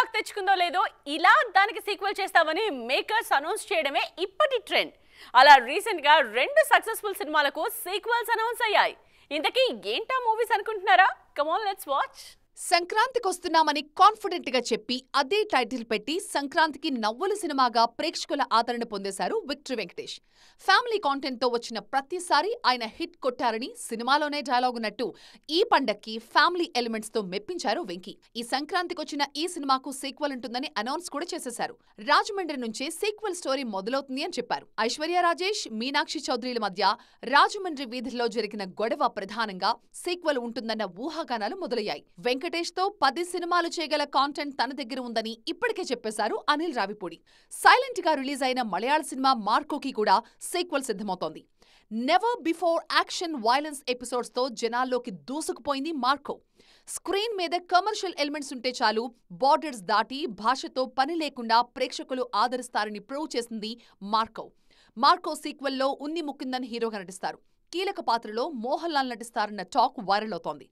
Talk తెచ్చుకుందో లేదో ఇలా దానికి సీక్వెల్ చేస్తామని మేకర్స్ అనౌన్స్ చేయడమే ఇప్పటి ట్రెండ్. అలా రీసెంట్ గా 2 సక్సెస్ఫుల్ సినిమాలకు సీక్వెల్స్ అనౌన్స్ అయ్యాయి. ఇంతకీ ఏంటా మూవీస్ అనుకుంటున్నారా? Come on, let's watch. సంక్రాంతికి వస్తున్నామని కాన్ఫిడెంట్ గా చెప్పి అదే టైటిల్ పెట్టి సంక్రాంతికి నవ్వుల సినిమాగా ప్రేక్షకుల ఆదరణ పొందేశారు విక్టరీ వెంకటేష్. ఫ్యామిలీ కాంటెంట్ తో వచ్చిన ప్రతిసారి ఆయన హిట్ కొట్టారని సినిమాలోనే డైలాగ్ ఉన్నట్టు ఈ పండక్కి ఫ్యామిలీ ఎలిమెంట్స్ తో మెప్పించారు వెంకీ. ఈ సంక్రాంతికి వచ్చిన ఈ సినిమాకు సీక్వెల్ ఉంటుందని అనౌన్స్ కూడా చేసేశారు. రాజమండ్రి నుంచే సీక్వెల్ స్టోరీ మొదలవుతుంది అని చెప్పారు. ఐశ్వర్య రాజేష్, మీనాక్షి చౌదరిల మధ్య రాజమండ్రి వీధుల్లో జరిగిన గొడవ ప్రధానంగా సీక్వెల్ ఉంటుందన్న ఊహాగానాలు మొదలయ్యాయి. వెంకటేష్ తో 10 సినిమాలు చేయగల కాంటెంట్ తన దగ్గర ఉందని ఇప్పటికే చెప్పేశారు అనిల్ రావిపూడి. సైలెంట్ గా రిలీజ్ అయిన మలయాళ సినిమా మార్కోకి కూడా సీక్వెల్ సిద్ధమవుతోంది. Never before action violence episodes తో జనాల్లోకి దూసుకుపోయింది మార్కో. స్క్రీన్ మీద కమర్షియల్ ఎలిమెంట్స్ ఉంటే చాలు, బార్డర్స్ దాటి భాషతో పని లేకుండా ప్రేక్షకులు ఆదరిస్తారని ప్రూవ్ చేసింది మార్కో. మార్కో సీక్వెల్లో ఉన్ని ముకుందన్ హీరోగా నటిస్తారు. కీలక పాత్రలో మోహన్ లాల్ నటిస్తారన్న టాక్ వైరల్ అవుతోంది.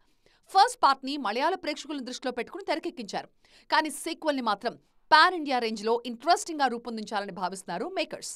ఫస్ట్ పార్ట్ ని మలయాళ ప్రేక్షకులను దృష్టిలో పెట్టుకుని తెరకెక్కించారు. కానీ సీక్వెల్ ని మాత్రం పాన్ ఇండియా రేంజ్ లో ఇంట్రెస్టింగ్ గా రూపొందించాలని భావిస్తున్నారు మేకర్స్.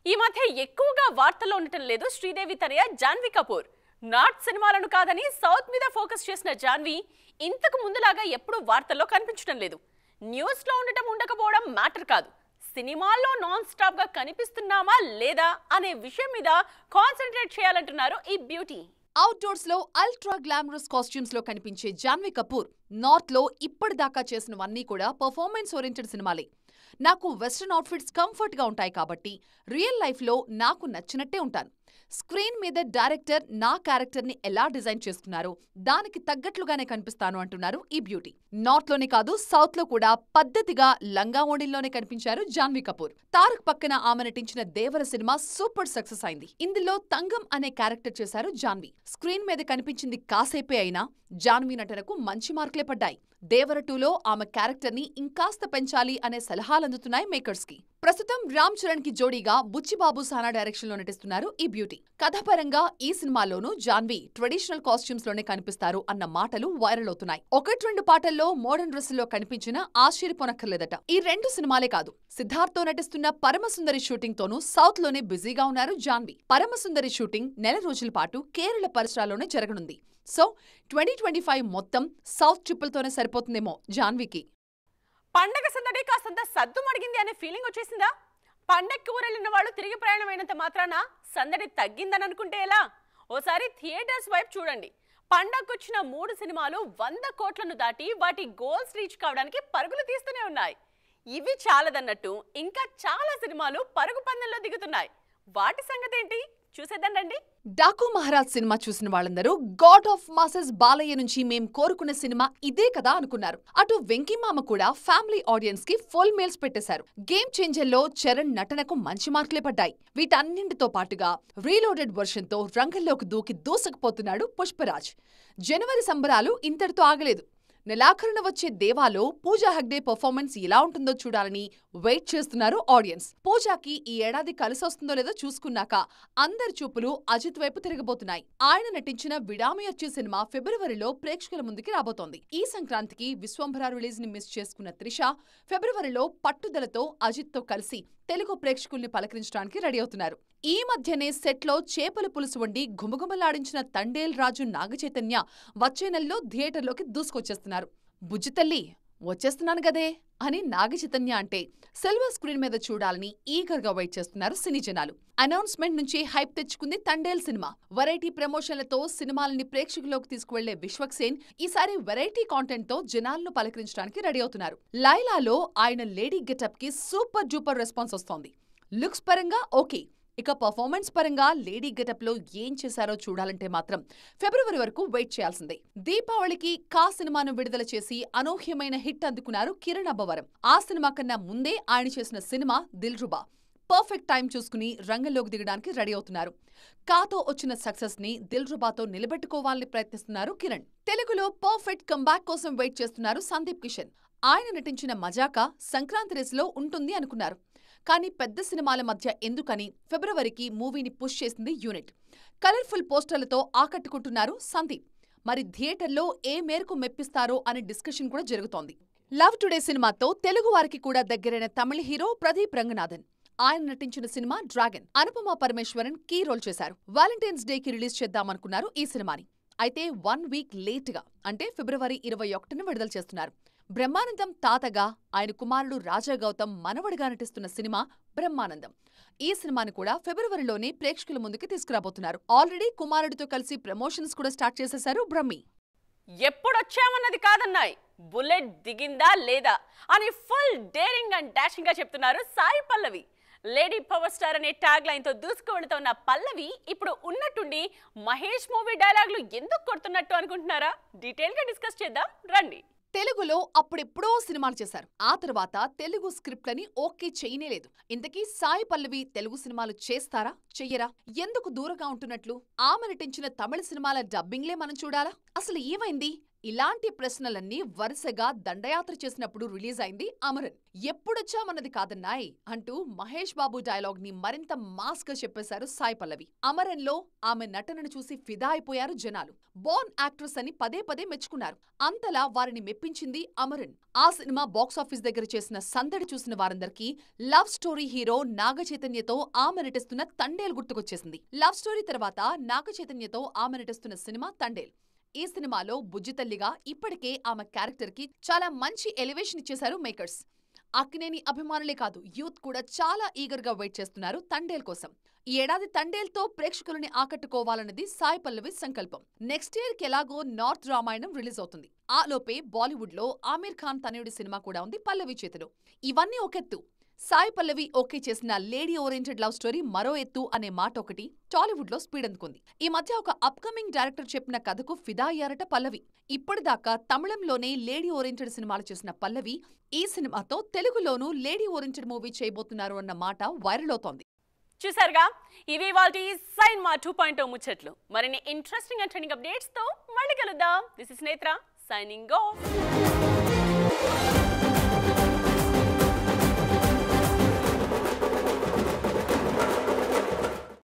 ఈ మధ్య ఎక్కువగా వార్తల్లో ఉండటం లేదు శ్రీదేవి తనయ జాన్వీ కపూర్. నార్త్ సినిమాలను కాదని సౌత్ మీద ఫోకస్ చేసిన జాన్వీ ఇంతకు ముందులాగా ఎప్పుడూ వార్తల్లో కనిపించడం లేదు. న్యూస్ లో ఉండటం ఉండకపోవడం మ్యాటర్ కాదు, సినిమాల్లో నాన్ స్టాప్ గా కనిపిస్తున్నామా లేదా అనే విషయం మీద కాన్సన్ట్రేట్ చేయాలంటున్నారు ఈ బ్యూటీ. అవుట్డోర్స్ లో అల్ట్రా గ్లామరస్ కాస్ట్యూమ్స్ లో కనిపించే జాన్వీ కపూర్ నార్త్ లో ఇప్పటిదాకా చేసినవన్నీ కూడా పర్ఫార్మెన్స్ ఓరియంటెడ్ సినిమాలే. నాకు వెస్ట్రన్ అవుట్ఫిట్స్ కంఫర్ట్ గా ఉంటాయి కాబట్టి రియల్ లైఫ్ లో నాకు నచ్చినట్టే ఉంటాను. స్క్రీన్ మీద డైరెక్టర్ నా క్యారెక్టర్ ని ఎలా డిజైన్ చేసుకున్నారో దానికి తగ్గట్లుగానే కనిపిస్తాను అంటున్నారు ఈ బ్యూటీ. నార్త్ లోనే కాదు సౌత్ లో కూడా పద్ధతిగా లంగా ఓణిల్లోనే కనిపించారు జాన్వీ కపూర్. తారక్ పక్కన ఆమె నటించిన దేవర సినిమా సూపర్ సక్సెస్ అయింది. ఇందులో తంగం అనే క్యారెక్టర్ చేశారు జాన్వీ. స్క్రీన్ మీద కనిపించింది కాసేపే అయినా జాన్వీ నటనకు మంచి మార్కులే పడ్డాయి. దేవర 2లో ఆమె క్యారెక్టర్ ని ఇంకాస్త పెంచాలి అనే సలహాలందుతున్నాయి మేకర్స్ కి. ప్రస్తుతం రామ్ చరణ్ కి జోడీగా బుచ్చిబాబు సానా డైరెక్షన్ లో నటిస్తున్నారు ఈ బ్యూటీ. కథాపరంగా ఈ సినిమాలోనూ జాన్వీ ట్రెడిషనల్ కాస్ట్యూమ్స్ లోనే కనిపిస్తారు అన్న మాటలు వైరల్ అవుతున్నాయి. 1-2 పాటల్లో మోడర్న్ డ్రెస్సుల్లో కనిపించినా ఆశ్చర్యపోనక్కర్లేదట. ఈ 2 సినిమాలే కాదు, సిద్ధార్థ్ తో నటిస్తున్న పరమసుందరి షూటింగ్ తోనూ సౌత్ లోనే బిజీగా ఉన్నారు జాన్వీ. పరమసుందరి షూటింగ్ నెల రోజుల పాటు కేరళ పరిసరాల్లోనే జరగనుంది. సో 2025 మొత్తం సౌత్ ట్రిపుల్తోనే సరిపోతుందేమో జాన్వీకి. పండగ సందడి కాస్తంత సద్దు మడిగింది అనే ఫీలింగ్ వచ్చేసిందా? పండగకి ఊరెళ్ళిన వాళ్ళు తిరిగి ప్రయాణమైనంత మాత్రాన సందడి తగ్గిందని అనుకుంటే ఎలా? ఓసారి థియేటర్స్ వైపు చూడండి. పండగకొచ్చిన 3 సినిమాలు 100 కోట్లను దాటి వాటి గోల్స్ రీచ్ కావడానికి పరుగులు తీస్తూనే ఉన్నాయి. ఇవి చాలదన్నట్టు ఇంకా చాలా సినిమాలు పరుగు పందెంలో దిగుతున్నాయి. వాటి సంగతి ఏంటి చూసేద్దండి. డాకు మహారాజ్ సినిమా చూసిన వాళ్ళందరూ గాడ్ ఆఫ్ మాసెస్ బాలయ్య నుంచి మేం కోరుకున్న సినిమా ఇదే కదా అనుకున్నారు. అటు వెంకీమామ కూడా ఫ్యామిలీ ఆడియన్స్ కి ఫుల్ మీల్స్ పెట్టేశారు. గేమ్ చేంజర్ లో చరణ్ నటనకు మంచి మార్కులే పడ్డాయి. వీటన్నింటితో పాటుగా రీలోడెడ్ వర్షన్ తో రంగంలోకి దూసుకుపోతున్నాడు పుష్పరాజ్. జనవరి సంబరాలు ఇంతటితో ఆగలేదు. నెలాఖరున వచ్చే దేవాలో పూజా హెగ్డే పర్ఫార్మెన్స్ ఎలా ఉంటుందో చూడాలని వెయిట్ చేస్తున్నారు ఆడియన్స్. పూజాకి ఈ ఏడాది కలిసొస్తుందో లేదో చూసుకున్నాక అందరి చూపులు అజిత్ వైపు తిరగబోతున్నాయి. ఆయన నటించిన విడామి వచ్చే సినిమా ఫిబ్రవరిలో ప్రేక్షకుల ముందుకి రాబోతోంది. ఈ సంక్రాంతికి విశ్వంభర రిలీజ్ ని మిస్ చేసుకున్న త్రిష ఫిబ్రవరిలో పట్టుదలతో అజిత్ తో కలిసి తెలుగు ప్రేక్షకుల్ని పలకరించడానికి రెడీ అవుతున్నారు. ఈ మధ్యనే సెట్ లో చేపల పులుసు వండి ఘుమఘుమలాడించిన తండేల్ రాజు నాగచైతన్య వచ్చే నెలలో థియేటర్లోకి దూసుకొచ్చేస్తున్నారు. బుజ్జితల్లి వచ్చేస్తున్నాను గదే అని నాగచైతన్య అంటే సిల్వర్ స్క్రీన్ మీద చూడాలని ఈగర్ గా వెయిట్ చేస్తున్నారు సినీ జనాలు. అనౌన్స్మెంట్ నుంచి హైప్ తెచ్చుకుంది తండేల్ సినిమా. వెరైటీ ప్రమోషన్లతో సినిమాలని ప్రేక్షకుల్లోకి తీసుకువెళ్లే విశ్వక్సేన్ ఈసారి వెరైటీ కాంటెంట్ తో జనాలను పలకరించడానికి రెడీ అవుతున్నారు. లైలాలో ఆయన లేడీ గెటప్ కి సూపర్ డూపర్ రెస్పాన్స్ వస్తోంది. లుక్స్ పరంగా ఓకే, ఇక పర్ఫార్మెన్స్ పరంగా లేడీ గెటప్ లో ఏం చేశారో చూడాలంటే మాత్రం ఫిబ్రవరి వరకు వెయిట్ చేయాల్సిందే. దీపావళికి కా సినిమాను విడుదల చేసి అనూహ్యమైన హిట్ అందుకున్నారు కిరణ్ అబ్బవరం. ఆ సినిమా కన్నా ముందే ఆయన చేసిన సినిమా దిల్రుబా. పర్ఫెక్ట్ టైం చూసుకుని రంగంలోకి దిగడానికి రెడీ అవుతున్నారు. కాతో వచ్చిన సక్సెస్ ని దిల్రుబాతో నిలబెట్టుకోవాలని ప్రయత్నిస్తున్నారు కిరణ్. తెలుగులో పర్ఫెక్ట్ కంబ్యాక్ కోసం వెయిట్ చేస్తున్నారు సందీప్ కిషన్. ఆయన నటించిన మజాకా సంక్రాంతి రేసులో ఉంటుంది అనుకున్నారు. కానీ పెద్ద సినిమాల మధ్య ఎందుకని ఫిబ్రవరికి మూవీని పుష్ చేసింది యూనిట్. కలర్ఫుల్ పోస్టర్లతో ఆకట్టుకుంటున్నారు సందీప్. మరి థియేటర్లో ఏ మేరకు మెప్పిస్తారో అనే డిస్కషన్ కూడా జరుగుతోంది. లవ్ టుడే సినిమాతో తెలుగు వారికి కూడా దగ్గరైన తమిళ హీరో ప్రదీప్ రంగనాథన్. ఆయన నటించిన cinema Dragon. Anupama Parameswaran key role చేశారు. వాలంటైన్స్ డేకి రిలీజ్ చేద్దామనుకున్నారు ఈ సినిమాని. అయితే 1 వీక్ లేట్గా అంటే ఫిబ్రవరి 21న విడుదల చేస్తున్నారు. బ్రహ్మానందం తాతగా, ఆయన కుమారుడు రాజా గౌతమ్ మనవడిగా నటిస్తున్న సినిమా బ్రహ్మానందం. ఈ సినిమాని కూడా ఫిబ్రవరిలోనే ప్రేక్షకుల ముందుకు తీసుకురాబోతున్నారు. ఆల్రెడీ కుమారుడితో కలిసి ప్రమోషన్స్ కూడా స్టార్ట్ చేసేశారు బ్రహ్మి. ఎప్పుడొచ్చామన్నది కాదన్నాయి, బుల్లెట్ దిగిందా లేదా అని ఫుల్ డేరింగ్ అండ్ డాషింగ్ గా చెప్తున్నారు Sai Pallavi. Lady power star అనే ట్యాగ్ లైన్ తో దూసుకు వెళుతున్న పల్లవి ఇప్పుడు ఉన్నట్టుండి మహేష్ మూవీ డైలాగులు ఎందుకు కొడుతున్నట్టు అనుకుంటున్నారా? డీటెయిల్ గా డిస్కస్ చేద్దాం రండి. తెలుగులో అప్పుడెప్పుడో సినిమాలు చేశారు. ఆ తర్వాత తెలుగు స్క్రిప్ట్లని ఓకే చేయనేలేదు. ఇంతకీ సాయి పల్లవి తెలుగు సినిమాలు చేస్తారా చెయ్యరా? ఎందుకు దూరంగా ఉంటున్నట్లు? ఆమె నటించిన తమిళ సినిమాల డబ్బింగ్లే మనం చూడాలా? అసలు ఏమైంది? ఇలాంటి ప్రశ్నలన్నీ వరుసగా దండయాత్ర చేసినప్పుడు రిలీజ్ అయింది అమరన్. ఎప్పుడొచ్చామన్నది కాదన్నాయ్ అంటూ మహేష్ బాబు డైలాగ్ ని మరింత మాస్ గా చెప్పేశారు సాయి పల్లవి. అమరన్ లో ఆమె నటనను చూసి ఫిదా అయిపోయారు జనాలు. బోర్న్ యాక్ట్రెస్ అని పదే పదే మెచ్చుకున్నారు. అంతలా వారిని మెప్పించింది అమరన్. ఆ సినిమా బాక్సాఫీస్ దగ్గర చేసిన సందడి చూసిన వారందరికీ లవ్ స్టోరీ హీరో నాగ చైతన్యతో ఆమె నటిస్తున్న తండేల్ గుర్తుకొచ్చేసింది. లవ్ స్టోరీ తర్వాత నాగ చైతన్యతో ఆమె నటిస్తున్న సినిమా తండేల్. ఈ సినిమాలో బుజ్జితల్లిగా ఇప్పటికే ఆమె క్యారెక్టర్ కి చాలా మంచి ఎలివేషన్ ఇచ్చేశారు మేకర్స్. అక్కినేని అభిమానులే కాదు, యూత్ కూడా చాలా ఈగర్ గా వెయిట్ చేస్తున్నారు తండేల్ కోసం. ఈ ఏడాది తండేల్తో ప్రేక్షకులని ఆకట్టుకోవాలన్నది సాయి పల్లవి సంకల్పం. నెక్స్ట్ ఇయర్ కి ఎలాగో నార్త్ రామాయణం రిలీజ్ అవుతుంది. ఆ లోపే బాలీవుడ్ లో ఆమీర్ ఖాన్ తనయుడి సినిమా కూడా ఉంది పల్లవి చేతిలో. ఇవన్నీ ఒకెత్తు. సాయి పల్లవి ఓకే చేసిన లేడీ ఓరియంటెడ్ లవ్ స్టోరీ మరో ఎత్తు అనే మాట ఒకటి టాలీవుడ్ లో స్పీడ్ అందుకుంది. ఈ మధ్య ఒక అప్కమింగ్ డైరెక్టర్ చెప్పిన కథకు ఫిదా అయ్యారట పల్లవి. ఇప్పటిదాకా తమిళంలోనే లేడీ ఓరియంటెడ్ సినిమాలు చేసిన పల్లవి ఈ సినిమాతో తెలుగులోనూ లేడీ ఓరియంటెడ్ మూవీ చేయబోతున్నారు అన్న మాట వైరల్ అవుతోంది. చూసారుగా, ఇవి వాటి సైన్మా 2.0 ముచ్చట్లు. మరిన్ని ఇంట్రెస్టింగ్ అండ్ ట్రెండింగ్ అప్డేట్స్ తో మళ్ళీ కలుద్దాం. దిస్ ఇస్ నేత్ర సైనింగ్ ఆఫ్.